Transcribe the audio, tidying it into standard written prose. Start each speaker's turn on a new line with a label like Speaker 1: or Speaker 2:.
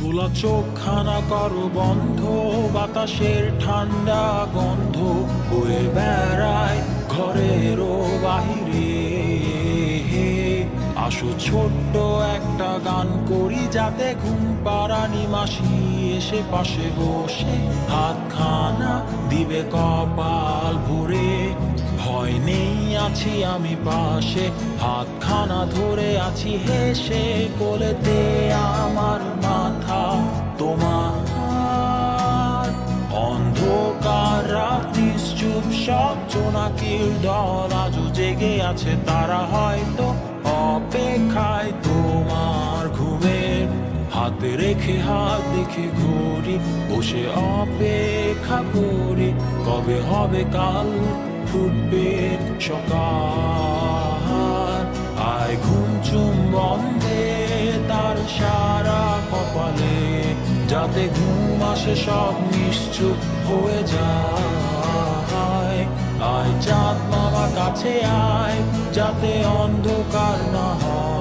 Speaker 1: খোলা চোখখানা করো বন্ধ, বাতাসের ঠান্ডা গন্ধ বয়ে বেড়ায় ঘরেরও বাহিরে। আসো ছোট্ট একটা গান করি, যাতে ঘুম পাড়ানি মাসি এসে পাশে বসে হাতখানা দিবে কপাল ভরে। ভয় নেই, আছি আমি পাশে, হাতখানা ধরে আছি হেসে, কোলেতে আমার মাথা তোমার। অন্ধকার রাত্রি চুপ, সব জোনাকির দল আজও জেগে আছে, তারা হয়তো অপেক্ষায় তোমার ঘুমের। হাতে রেখে হাত দেখে ঘুরি, বসে অপেক্ষা করি, কবে হবে কাল, ফুটবে সকাল। আয় ঘুম চুম বন্ধে তার সারা কপালে, যাতে ঘুম আসে সব নিশ্চুপ হয়ে যায়। আয় চাঁদ মামা কাছে আয়, যাতে অন্ধকার না হয়।